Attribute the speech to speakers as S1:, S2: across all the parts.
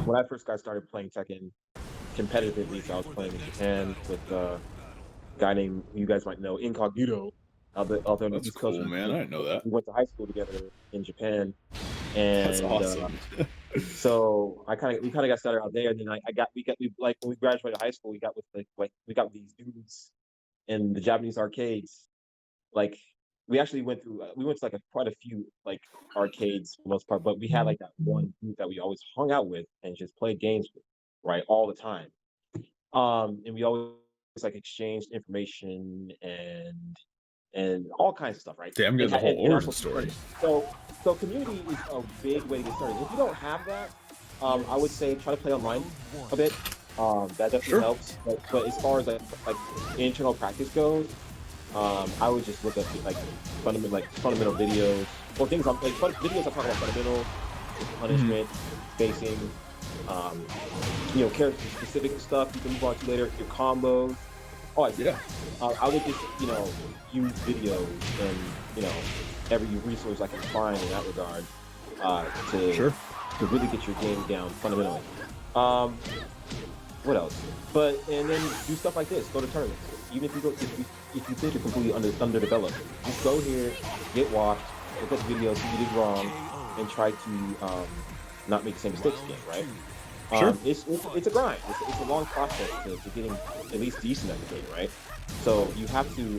S1: When I first got started playing Tekken competitively, so I was playing in Japan with a guy named, you guys might know, Incognito, out there on the
S2: That's
S1: East Coast.
S2: cool, man. I didn't know that.
S1: We went to high school together in Japan,
S2: That's
S1: and
S2: awesome.
S1: so we kind of got started out there. And then we like when we graduated high school, we got with we got with these dudes in the Japanese arcades. Like we went to like quite a few like arcades for the most part, but we had like that one group that we always hung out with and just played games with, right, all the time. And we always like exchanged information and all kinds of stuff, right?
S2: Damn, I'm getting the whole
S1: And our
S2: origin
S1: social
S2: story.
S1: credit. So community is a big way to get started. If you don't have that, I would say try to play online a bit. That definitely
S2: Sure.
S1: helps. But as far as like internal practice goes, I would just look up fundamental videos or things videos that talk about fundamentals, punishment, spacing, um, character specific stuff you can move on to later, your combos. Oh,
S2: Yeah.
S1: I would just, use videos and, every resource I can find in that regard,
S2: Sure.
S1: to really get your game down fundamentally. Um, what else? And then do stuff like this. Go to tournaments. Even if you think you're completely underdeveloped, just go here, get watched, look at the videos, see what you did wrong, and try to not make the same mistakes again, right?
S2: Sure.
S1: It's a grind. It's a long process to getting at least decent at the game, right? So you have to do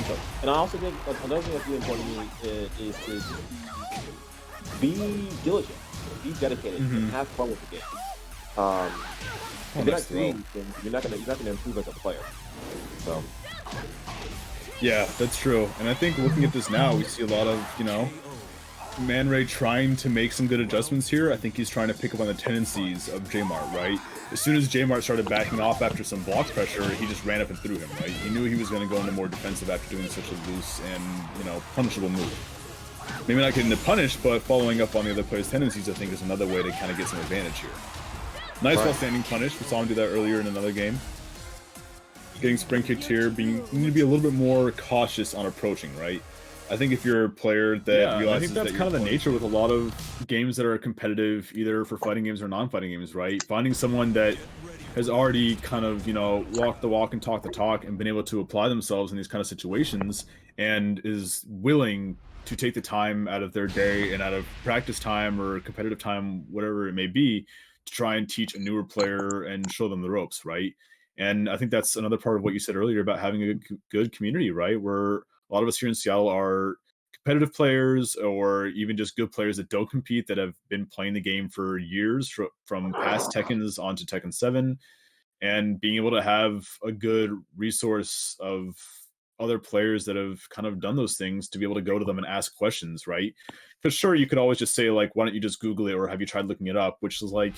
S1: so. And I also think another thing that's really important to me is to just be diligent, be dedicated, and have fun with the game. If you're not doing these things, you're not gonna improve as a player. So
S2: Yeah, that's true. And I think looking at this now, we see a lot of, ManRay trying to make some good adjustments here. I think he's trying to pick up on the tendencies of Jmart, right? As soon as Jmart started backing off after some block pressure, he just ran up and threw him, right? He knew he was going to go into more defensive after doing such a loose and, punishable move. Maybe not getting the punish, but following up on the other player's tendencies, I think, is another way to kind of get some advantage here. Nice while standing punish. We saw him do that earlier in another game. Getting spring kicked here, you need to be a little bit more cautious on approaching, right? I think if you're a player that realizes
S3: I think that's kind of the nature with a lot of games that are competitive, either for fighting games or non-fighting games, right? Finding someone that has already kind of, walked the walk and talked the talk and been able to apply themselves in these kind of situations and is willing to take the time out of their day and out of practice time or competitive time, whatever it may be, to try and teach a newer player and show them the ropes, right? And I think that's another part of what you said earlier about having a good community, right? Where a lot of us here in Seattle are competitive players or even just good players that don't compete, that have been playing the game for years, from past Tekkens onto Tekken 7, and being able to have a good resource of other players that have kind of done those things to be able to go to them and ask questions, right? Because sure, you could always just say, like, why don't you just Google it, or have you tried looking it up, which is like,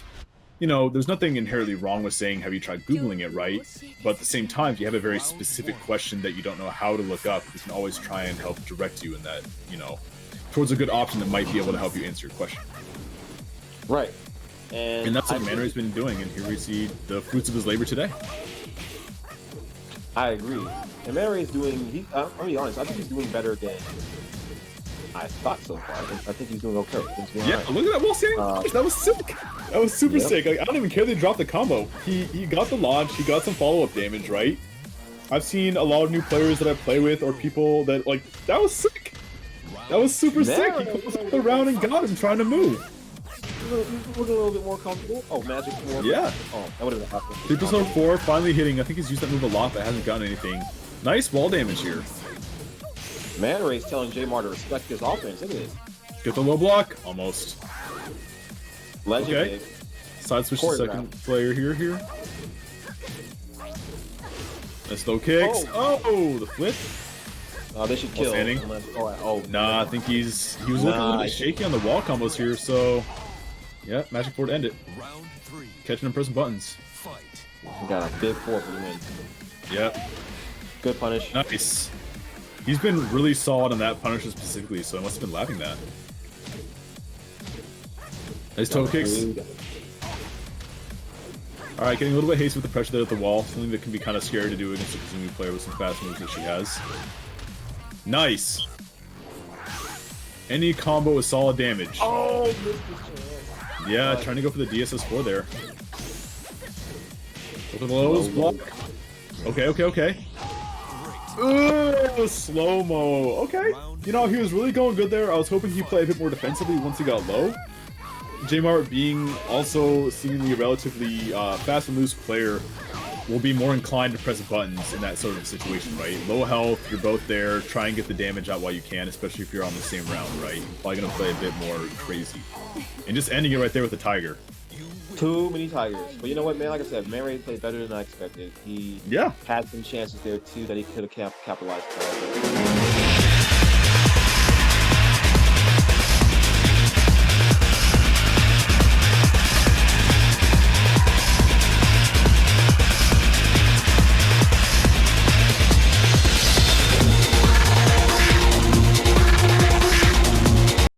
S3: there's nothing inherently wrong with saying, have you tried Googling it, right? But at the same time, if you have a very specific question that you don't know how to look up, we can always try and help direct you in that, towards a good option that might be able to help you answer your question.
S1: right.
S2: And that's what ManRay's been doing, and here we see the fruits of his labor today.
S1: I agree. And ManRay is doing, I'll be honest, I think he's doing better than I thought so far. I think he's doing okay.
S2: Yeah,
S1: right.
S2: look at that wall standing punch. That was sick. That was super sick. Like, I don't even care they dropped the combo. He got the launch. He got some follow-up damage, right? I've seen a lot of new players that I play with, or people that, like, that was sick. That was super sick. He closed up the round and got him trying to move.
S1: Look a little bit more comfortable. Oh, magic 4.
S2: Yeah.
S1: Oh, that would have been awesome.
S2: 3+4 finally hitting. I think he's used that move a lot, but hasn't gotten anything. Nice wall damage here.
S1: ManRay's telling Jmar to respect his offense. Look at this.
S2: Get the low block. Almost.
S1: Legend.
S2: Okay. Side switch to second player here. Nice low kicks. Oh, the flip.
S1: They should kill.
S2: Nah, I think he was looking a little bit shaky on the wall combos here, so yeah, magic 4 to end it. Catching and pressing buttons.
S1: We got a big 4 for the win.
S2: Yep.
S1: Good punish.
S2: Nice. He's been really solid on that punisher specifically, so I must have been laughing that. Nice toe kicks. Alright, getting a little bit hasty with the pressure there at the wall. Something that can be kind of scary to do against a Kazumi player with some fast moves that she has. Nice!
S3: Any combo is solid damage.
S1: Oh, missed the chance.
S3: Yeah, trying to go for the DSS4 there. Go for the lows, block. Okay, okay, okay. Ooh, slow-mo. Okay. You know, he was really going good there. I was hoping he'd play a bit more defensively once he got low. Jmart, being also seemingly a relatively fast and loose player, will be more inclined to press buttons in that sort of situation, right? Low health, you're both there, try and get the damage out while you can, especially if you're on the same round, right? You're probably going to play a bit more crazy. And just ending it right there with the Tiger.
S1: Too many Tigers. But you know what, man? Like I said, ManRay played better than I expected. He had some chances there, too, that he could have capitalized on.